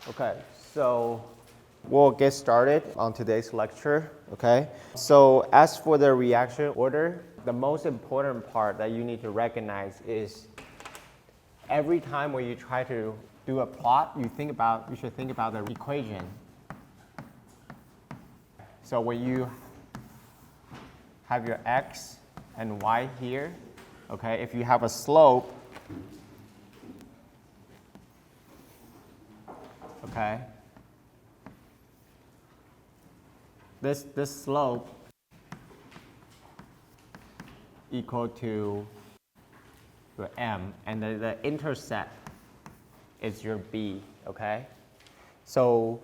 Okay, so we'll get started on today's lecture, okay? So as for the reaction order, the most important part that you need to recognize is every time when you try to do a plot, you should think about the equation. So when you have your x and y here, okay, if you have a slope, okay, this slope equal to your m, and the intercept is your b, okay? So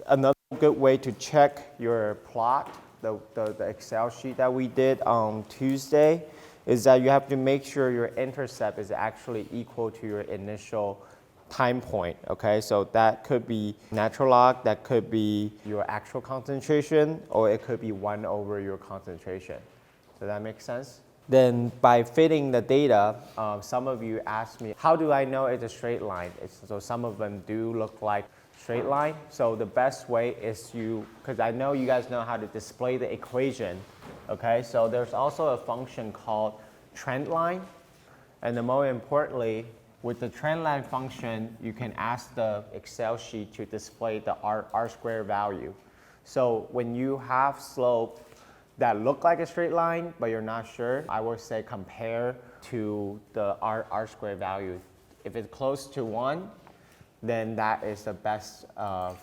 another good way to check your plot, the Excel sheet that we did on Tuesday, is that you have to make sure your intercept is actually equal to your initial time point, okay? So that could be natural log, that could be your actual concentration, or it could be 1 over your concentration. Does that make sense? Then by fitting the data, some of you asked me, how do I know it's a straight line? So some of them do look like straight line. So the best way is because I know you guys know how to display the equation, okay? So there's also a function called trend line. And then more importantly, with the trend line function, you can ask the Excel sheet to display the R square value. So when you have slope that look like a straight line, but you're not sure, I would say compare to the R square value. If it's close to 1, then that is the best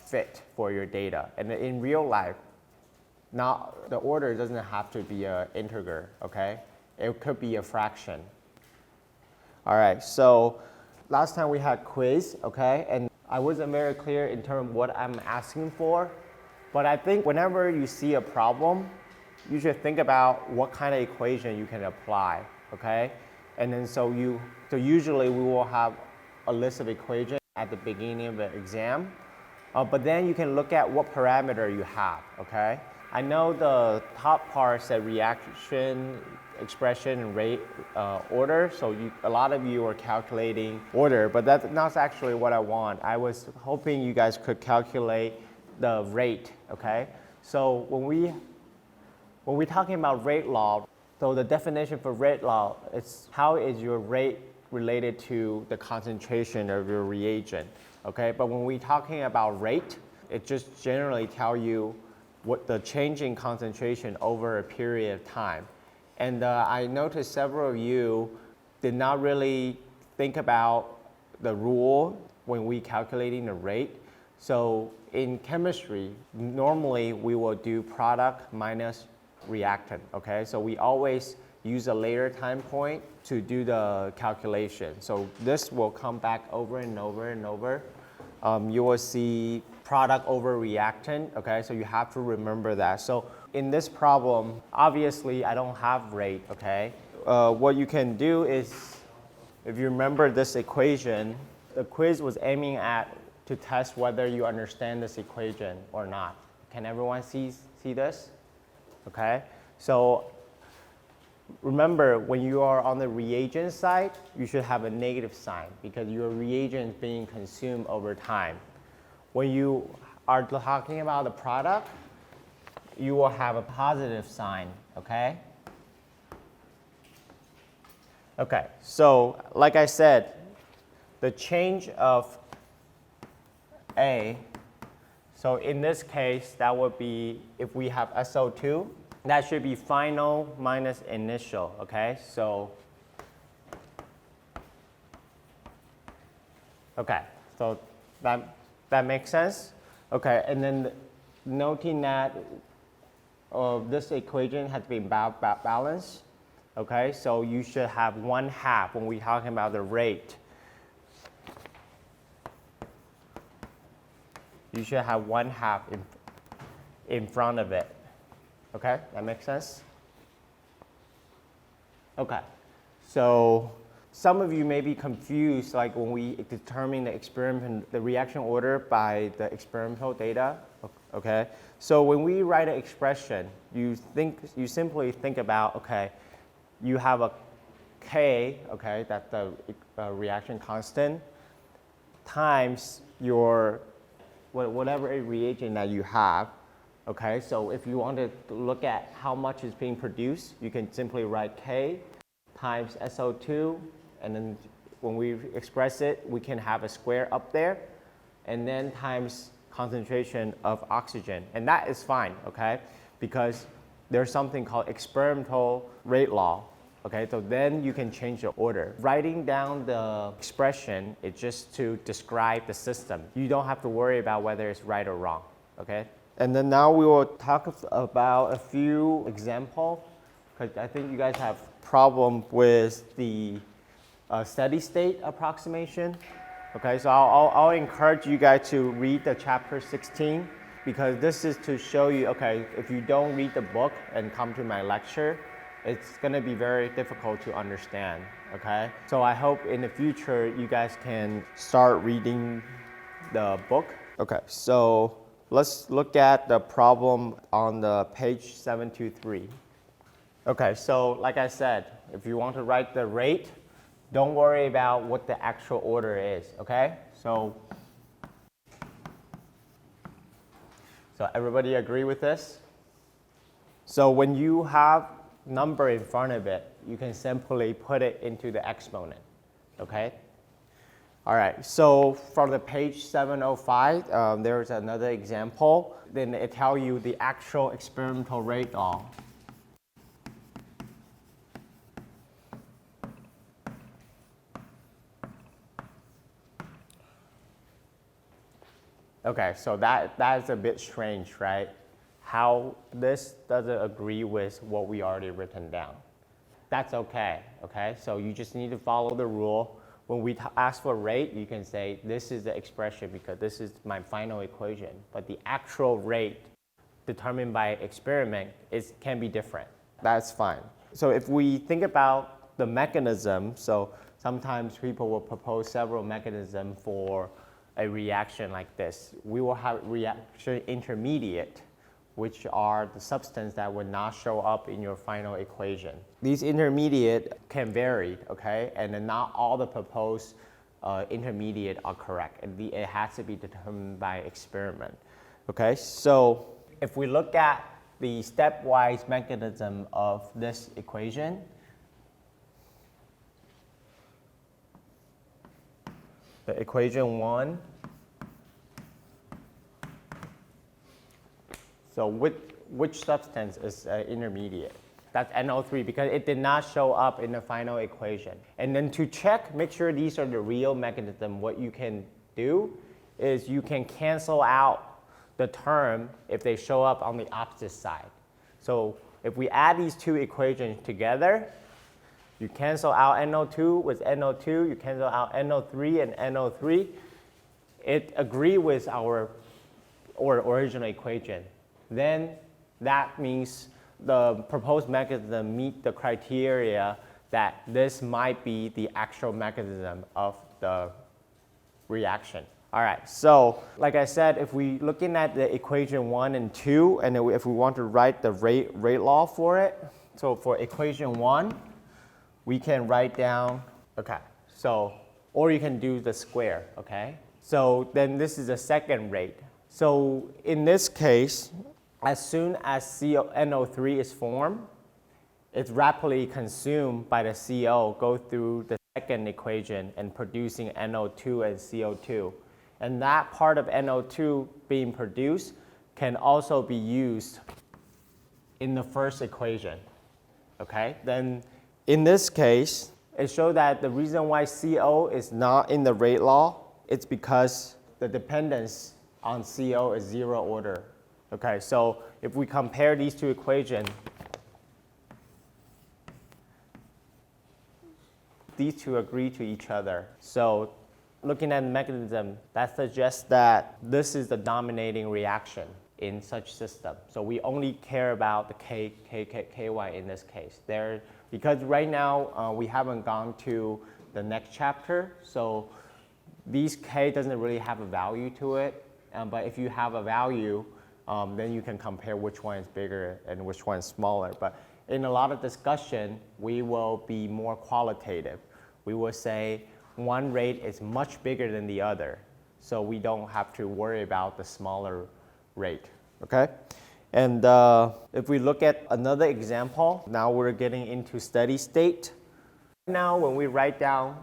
fit for your data. And in real life, now the order doesn't have to be an integer, okay? It could be a fraction. All right, so last time we had quiz, okay? And I wasn't very clear in terms of what I'm asking for, but I think whenever you see a problem, you should think about what kind of equation you can apply, okay? And then so usually we will have a list of equations at the beginning of the exam, but then you can look at what parameter you have, okay? I know the top part said reaction, expression, and rate order, so a lot of you are calculating order, but that's not actually what I want. I was hoping you guys could calculate the rate, okay? So when we're talking about rate law, so the definition for rate law is how is your rate related to the concentration of your reagent, okay? But when we're talking about rate, it just generally tells you what the change in concentration over a period of time. And I noticed several of you did not really think about the rule when we calculating the rate. So in chemistry, normally we will do product minus reactant, okay? So we always use a later time point to do the calculation. So this will come back over and over and over. You will see product over reactant, okay? So you have to remember that. So in this problem, obviously I don't have rate, okay? What you can do is, if you remember this equation, the quiz was aiming to test whether you understand this equation or not. Can everyone see this? Okay, so remember when you are on the reagent side, you should have a negative sign because your reagent is being consumed over time. When you are talking about the product, you will have a positive sign, okay? Okay, so like I said, the change of A, so in this case, that would be, if we have SO2, that should be final minus initial, okay? So, okay, so that makes sense? Okay, and then noting that this equation has been balanced, okay? So you should have 1/2 when we're talking about the rate. You should have 1/2 in front of it. Okay, that makes sense? Okay, so some of you may be confused, like when we determine the reaction order by the experimental data. okay? So when we write an expression, you simply think about, okay, you have a K, okay, that's the reaction constant, times your whatever reagent that you have, okay? So if you want to look at how much is being produced, you can simply write K times SO2, and then when we express it, we can have a square up there, and then times concentration of oxygen. And that is fine, okay? Because there's something called experimental rate law, okay? So then you can change the order. Writing down the expression is just to describe the system. You don't have to worry about whether it's right or wrong, okay? And then now we will talk about a few examples, because I think you guys have problem with the steady state approximation. Okay, so I'll encourage you guys to read the chapter 16, because this is to show you, okay, if you don't read the book and come to my lecture, it's going to be very difficult to understand, okay? So I hope in the future you guys can start reading the book. Okay, so let's look at the problem on the page 723. Okay, so like I said, if you want to write the rate, don't worry about what the actual order is, okay? So everybody agree with this? So when you have number in front of it, you can simply put it into the exponent, okay? All right, so from the page 705, there's another example. Then it tells you the actual experimental rate law. Okay, so that is a bit strange, right? How this doesn't agree with what we already written down. That's okay, okay? So you just need to follow the rule. When we ask for rate, you can say this is the expression because this is my final equation. But the actual rate determined by experiment can be different. That's fine. So if we think about the mechanism, so sometimes people will propose several mechanisms for a reaction like this. We will have reaction intermediate, which are the substance that would not show up in your final equation. These intermediate can vary, okay? And then not all the proposed intermediate are correct. It has to be determined by experiment, okay? So if we look at the stepwise mechanism of this equation, the equation 1. So which substance is intermediate? That's NO3 because it did not show up in the final equation. And then to check, make sure these are the real mechanism, what you can do is you can cancel out the term if they show up on the opposite side. So if we add these two equations together, you cancel out NO2 with NO2, you cancel out NO3 and NO3. It agrees with our original equation. Then that means the proposed mechanism meet the criteria that this might be the actual mechanism of the reaction. All right, so like I said, if we looking at the equation 1 and 2, and if we want to write the rate law for it, so for equation 1, we can write down, okay, so, or you can do the square, okay? So then this is the second rate. So in this case, as soon as NO3 is formed, it's rapidly consumed by the CO, go through the second equation and producing NO2 and CO2. And that part of NO2 being produced can also be used in the first equation, okay? Then in this case, it shows that the reason why CO is not in the rate law, it's because the dependence on CO is zero order. Okay, so if we compare these two equations, these two agree to each other. So looking at the mechanism, that suggests that this is the dominating reaction in such system. So we only care about the KY in this case. Because right now we haven't gone to the next chapter, so these K doesn't really have a value to it. But if you have a value, then you can compare which one is bigger and which one is smaller. But in a lot of discussion, we will be more qualitative. We will say one rate is much bigger than the other, so we don't have to worry about the smaller rate, okay? And if we look at another example, now we're getting into steady state. Now when we write down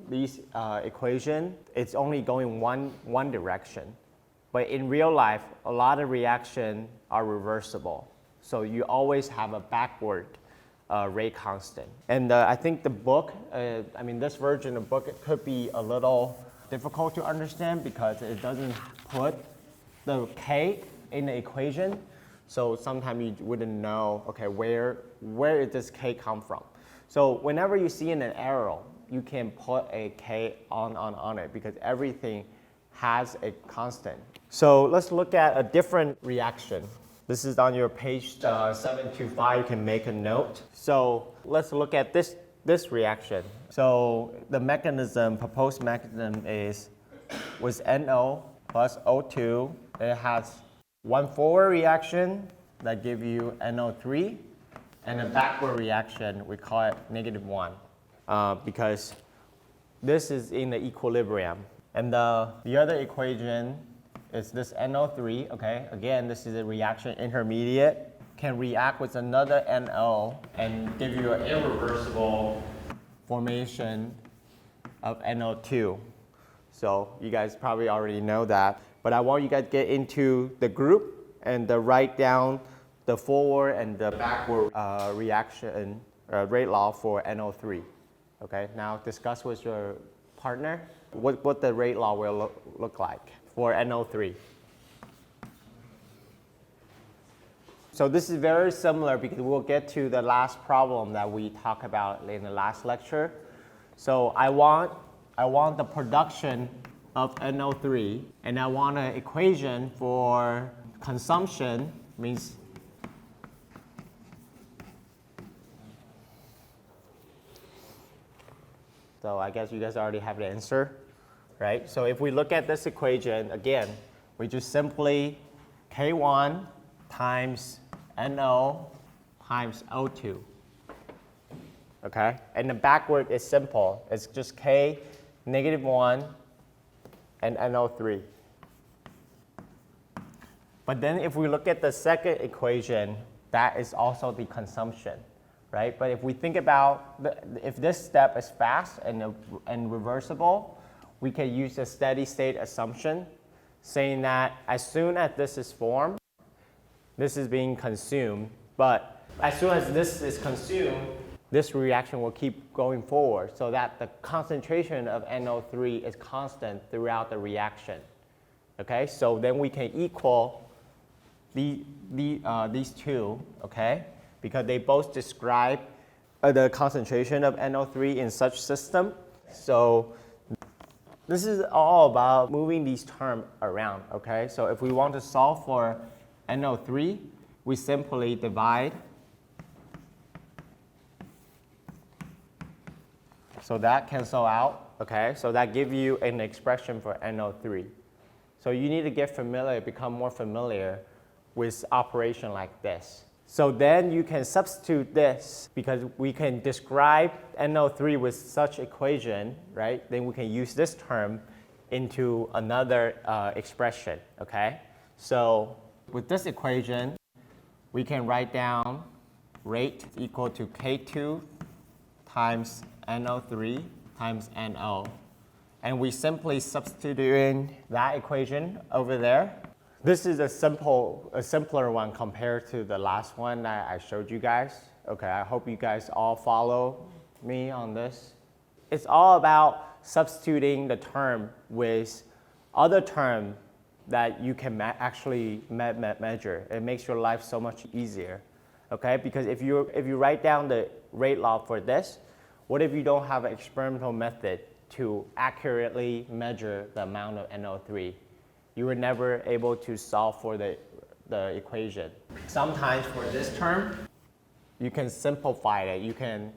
these equation, it's only going one direction. But in real life, a lot of reactions are reversible. So you always have a backward rate constant. And I think the book, this version of the book, it could be a little difficult to understand because it doesn't put the K in the equation. So sometimes you wouldn't know, okay, where did this K come from? So whenever you see in an arrow, you can put a K on it because everything has a constant. So let's look at a different reaction. This is on your page 725, you can make a note. So let's look at this reaction. So the mechanism, proposed mechanism was NO plus O2. It has one forward reaction that gives you NO3, and a backward reaction, we call it -1, because this is in the equilibrium. And the other equation is this NO3, okay? Again, this is a reaction intermediate, can react with another NO and give you an irreversible formation of NO2. So you guys probably already know that. But I want you guys to get into the group and write down the forward and the backward reaction rate law for NO3. Okay, now discuss with your partner what the rate law will look like for NO3. So this is very similar because we'll get to the last problem that we talked about in the last lecture. So I want the production of NO3, and I want an equation for consumption, means so I guess you guys already have the answer, right? So if we look at this equation, again, we just simply K1 times NO times O2, okay? And the backward is simple. It's just K -1 and NO3. But then if we look at the second equation, that is also the consumption, right? But if we think about, if this step is fast and reversible, we can use a steady state assumption, saying that as soon as this is formed, this is being consumed, but as soon as this is consumed, this reaction will keep going forward so that the concentration of NO3 is constant throughout the reaction. Okay, so then we can equal these two, okay, because they both describe the concentration of NO3 in such system. So this is all about moving these terms around, okay? So if we want to solve for NO3, we simply divide. So that cancel out, okay? So that gives you an expression for NO3. So you need to get familiar, become more familiar with operation like this. So then you can substitute this because we can describe NO3 with such equation, right? Then we can use this term into another expression, okay? So with this equation, we can write down rate equal to K2 times NO3 times NO. And we simply substitute in that equation over there. This is a simpler one compared to the last one that I showed you guys. Okay, I hope you guys all follow me on this. It's all about substituting the term with other term that you can actually measure. It makes your life so much easier, okay? Because if you write down the rate law for this, what if you don't have an experimental method to accurately measure the amount of NO3? You were never able to solve for the equation. Sometimes for this term, you can simplify it. You can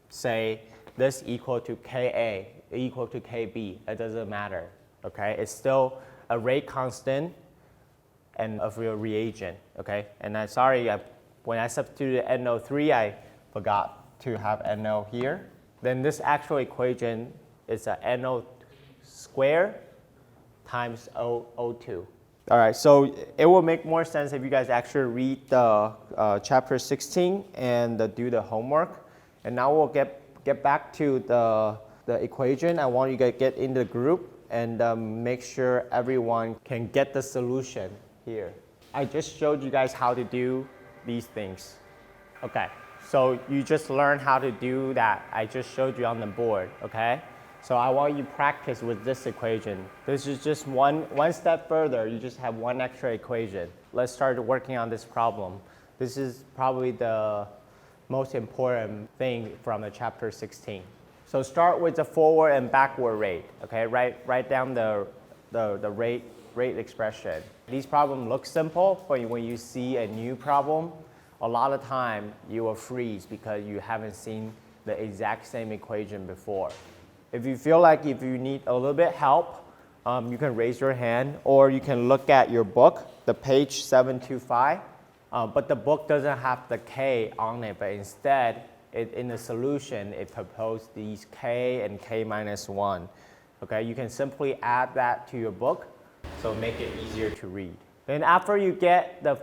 say this equal to Ka equal to Kb. It doesn't matter, okay? It's still a rate constant, and of your reagent, okay? And I'm sorry, when I substituted NO3, I forgot to have NO here. Then this actual equation is a NO squared times O2. All right, so it will make more sense if you guys actually read the chapter 16 and do the homework. And now we'll get back to the equation. I want you guys to get in the group and make sure everyone can get the solution here. I just showed you guys how to do these things. Okay, so you just learned how to do that. I just showed you on the board, okay? So I want you to practice with this equation. This is just one step further. You just have one extra equation. Let's start working on this problem. This is probably the most important thing from the chapter 16. So start with the forward and backward rate, okay? Write down the rate expression. These problems look simple, but when you see a new problem, a lot of time you will freeze because you haven't seen the exact same equation before. If you feel like if you need a little bit help, you can raise your hand or you can look at your book, the page 725. But the book doesn't have the K on it, but instead, in the solution, it proposed these K and K minus 1. Okay, you can simply add that to your book, so make it easier to read. Then after you get the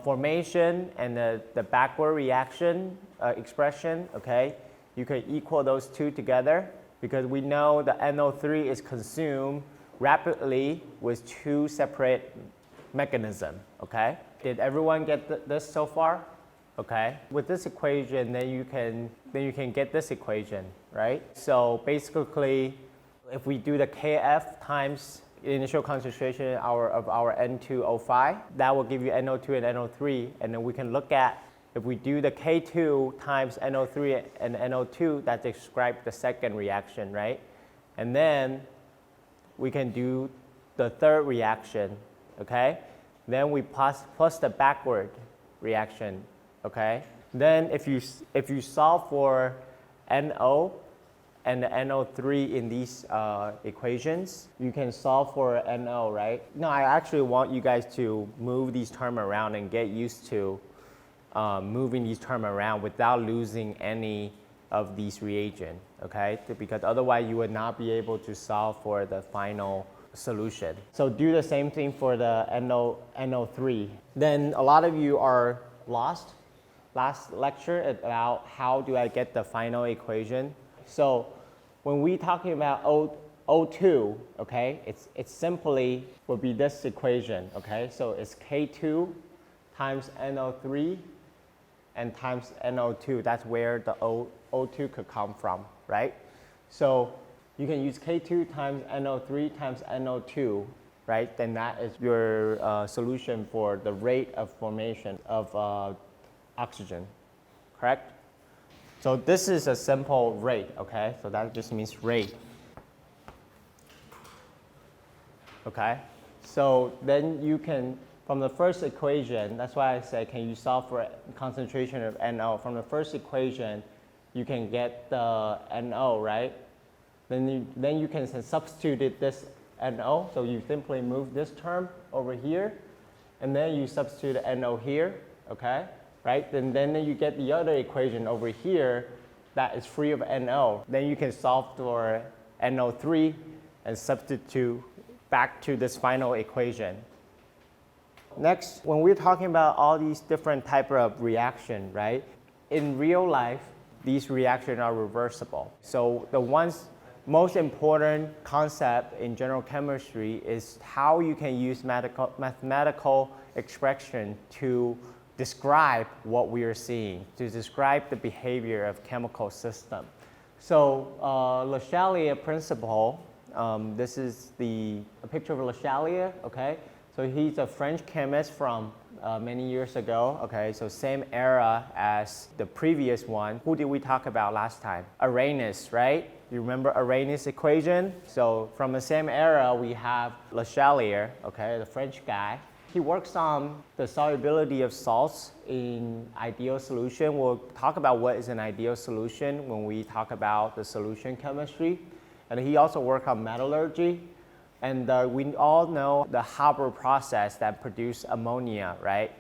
formation and the backward reaction expression, okay, you can equal those two together because we know the NO3 is consumed rapidly with two separate mechanisms, okay? Did everyone get this so far? Okay. With this equation, then you can get this equation, right? So basically, if we do the Kf times initial concentration of our N2O5, that will give you NO2 and NO3, and then we can look at if we do the K2 times NO3 and NO2, that describes the second reaction, right? And then we can do the third reaction, okay? Then we plus the backward reaction, okay? Then if you solve for NO and the NO3 in these equations, you can solve for NO, right? No, I actually want you guys to move these terms around and get used to moving these terms around without losing any of these reagents, okay? Because otherwise you would not be able to solve for the final solution. So do the same thing for the NO3. Then a lot of you are lost. Last lecture about how do I get the final equation. So when we talking about O2, okay, it's simply will be this equation, okay? So it's K2 times NO3 and times NO2. That's where the O2 could come from, right? So you can use K2 times NO3 times NO2, right? Then that is your solution for the rate of formation of oxygen, correct? So this is a simple rate, okay? So that just means rate. Okay? So then you can, from the first equation, that's why I say, can you solve for concentration of NO? From the first equation, you can get the NO, right? Then you can substitute this NO. So you simply move this term over here, and then you substitute NO here, okay? Right? And then you get the other equation over here that is free of NO. Then you can solve for NO3 and substitute back to this final equation. Next, when we're talking about all these different types of reaction, right? In real life, these reactions are reversible. So the most important concept in general chemistry is how you can use mathematical expression to describe what we are seeing, to describe the behavior of chemical system. So Le Chatelier principle, this is a picture of Le Chatelier, okay? So he's a French chemist from many years ago, okay? So same era as the previous one. Who did we talk about last time? Arrhenius, right? You remember Arrhenius equation? So from the same era, we have Le Chatelier, okay, the French guy. He works on the solubility of salts in ideal solution. We'll talk about what is an ideal solution when we talk about the solution chemistry. And he also worked on metallurgy. And we all know the Haber process that produced ammonia, right?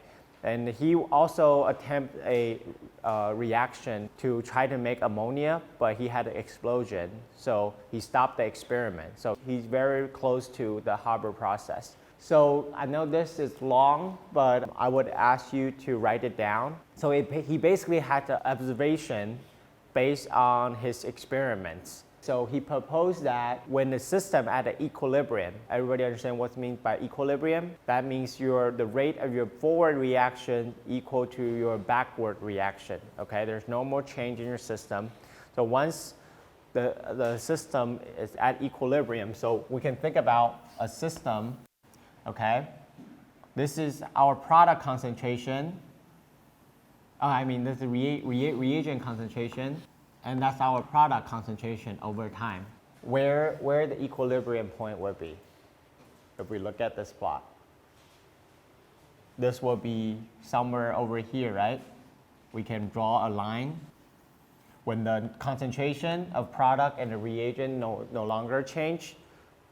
And he also attempted a reaction to try to make ammonia, but he had an explosion. So he stopped the experiment. So he's very close to the Haber process. So I know this is long, but I would ask you to write it down. So he basically had the observation based on his experiments. So he proposed that when the system at an equilibrium, everybody understand what it means by equilibrium? That means the rate of your forward reaction equal to your backward reaction, okay? There's no more change in your system. So once the system is at equilibrium, so we can think about a system, okay? This is our product concentration. This is reagent concentration. And that's our product concentration over time. Where the equilibrium point would be, if we look at this plot. This will be somewhere over here, right? We can draw a line. When the concentration of product and the reagent no longer change,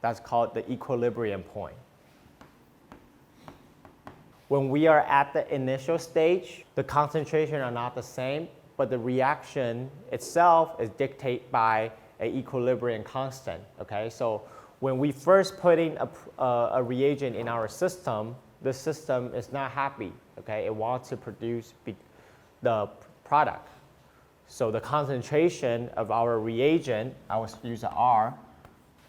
that's called the equilibrium point. When we are at the initial stage, the concentration are not the same, but the reaction itself is dictated by an equilibrium constant, okay? So when we first put in a reagent in our system, the system is not happy, okay? It wants to produce the product. So the concentration of our reagent, I will use a R,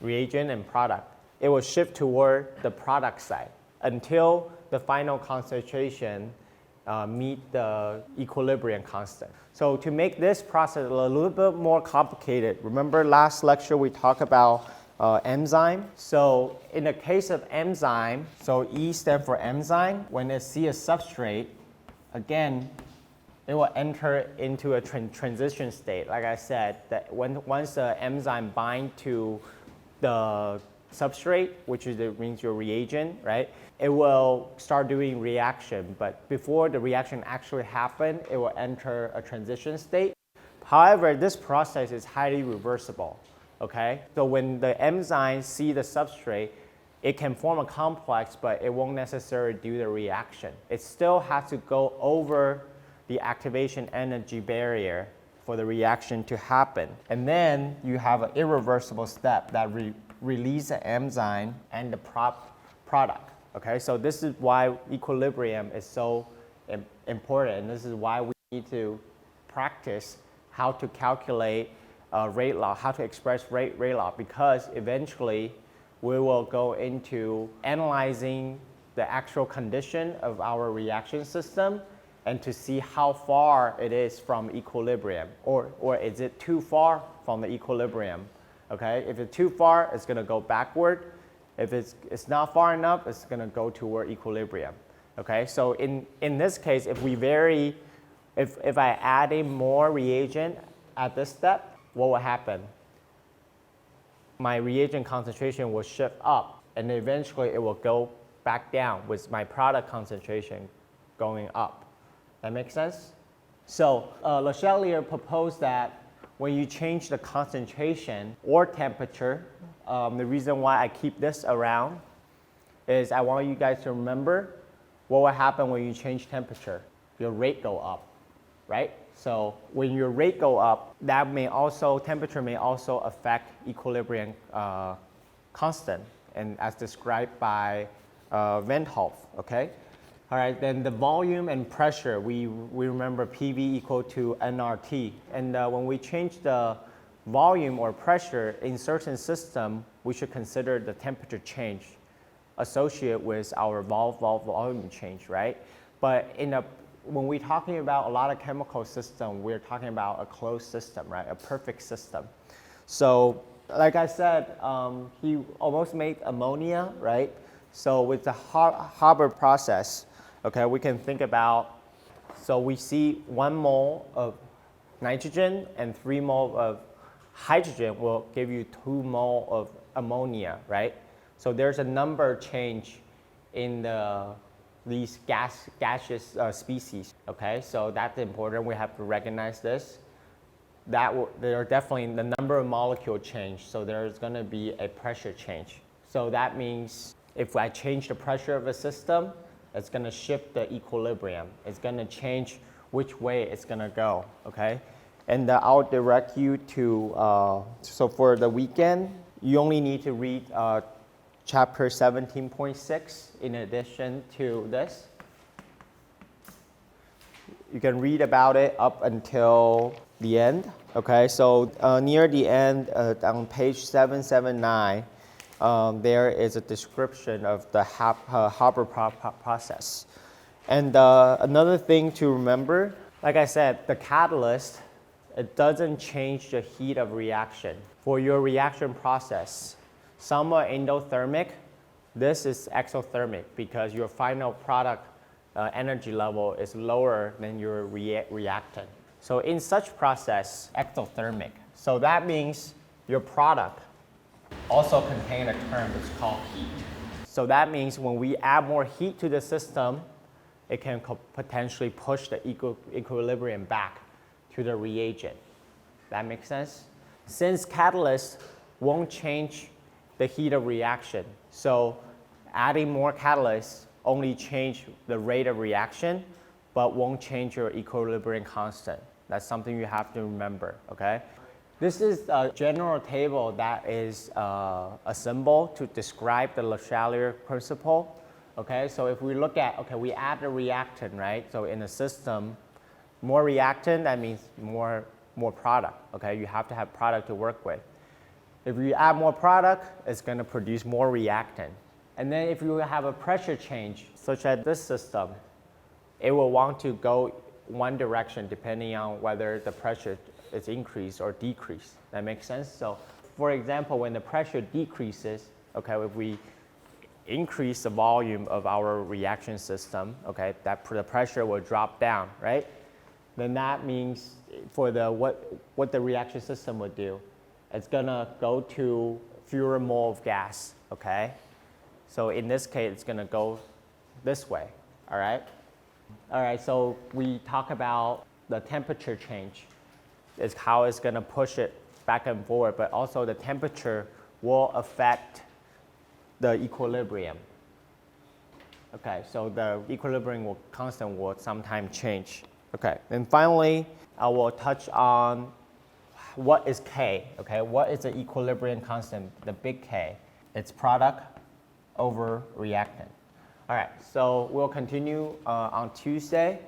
reagent and product, it will shift toward the product side until the final concentration meet the equilibrium constant. So to make this process a little bit more complicated, remember last lecture we talked about enzyme? So in the case of enzyme, so E stands for enzyme. When it sees a substrate, again, it will enter into a transition state. Like I said, that once the enzyme binds to the substrate, which means your reagent, right? It will start doing reaction, but before the reaction actually happens, it will enter a transition state. However, this process is highly reversible, okay? So when the enzyme see the substrate, it can form a complex, but it won't necessarily do the reaction. It still has to go over the activation energy barrier for the reaction to happen. And then you have an irreversible step that release the enzyme and the product. Okay, so this is why equilibrium is so important, and this is why we need to practice how to calculate rate law, how to express rate law, because eventually we will go into analyzing the actual condition of our reaction system and to see how far it is from equilibrium, or is it too far from the equilibrium. Okay, if it's too far, it's going to go backward. If it's not far enough, it's going to go toward equilibrium. Okay, so in this case, if I add in more reagent at this step, what will happen? My reagent concentration will shift up, and eventually it will go back down with my product concentration going up. That makes sense? So Chatelier proposed that when you change the concentration or temperature, the reason why I keep this around is I want you guys to remember what will happen when you change temperature. Your rate go up, right? So when your rate go up, temperature may also affect equilibrium constant, and as described by Van Hoff, okay? All right, then the volume and pressure, we remember PV equal to nRT. And when we change the volume or pressure in certain system, we should consider the temperature change associated with our volume change, right? But when we're talking about a lot of chemical system, we're talking about a closed system, right? A perfect system. So like I said, he almost made ammonia, right? So with the Haber process, okay, we can think about, so we see 1 mole of nitrogen and 3 mole of hydrogen will give you 2 mole of ammonia, right? So there's a number change in these gaseous species, okay? So that's important, we have to recognize this. There are definitely the number of molecule change, so there's gonna be a pressure change. So that means if I change the pressure of a system, it's going to shift the equilibrium. It's going to change which way it's going to go, okay? And I'll direct you to, so for the weekend, you only need to read chapter 17.6 in addition to this. You can read about it up until the end, okay? So near the end, on page 779, there is a description of the Haber process. And another thing to remember, like I said, the catalyst, it doesn't change the heat of reaction. For your reaction process, some are endothermic, this is exothermic because your final product energy level is lower than your reactant. So in such process, exothermic. So that means your product also contains a term that's called heat. So that means when we add more heat to the system, it can potentially push the equilibrium back to the reagent. That makes sense? Since catalyst won't change the heat of reaction, so adding more catalyst only change the rate of reaction, but won't change your equilibrium constant. That's something you have to remember, okay? This is a general table that is a symbol to describe the Le Chatelier principle, okay? So if we look at, okay, we add a reactant, right? So in a system, more reactant, that means more product, okay? You have to have product to work with. If you add more product, it's going to produce more reactant. And then if you have a pressure change, such as this system, it will want to go one direction depending on whether the pressure is increased or decreased. That makes sense? So for example, when the pressure decreases, okay, if we increase the volume of our reaction system, okay, the pressure will drop down, right? Then that means for the what the reaction system would do, it's gonna go to fewer mole of gas, okay? So in this case, it's gonna go this way, all right? All right, so we talk about the temperature change. It's how it's gonna push it back and forward, but also the temperature will affect the equilibrium. Okay, so the equilibrium constant will sometimes change. Okay, and finally, I will touch on what is K, okay? What is the equilibrium constant, the big K? It's product over reactant. All right, so we'll continue on Tuesday.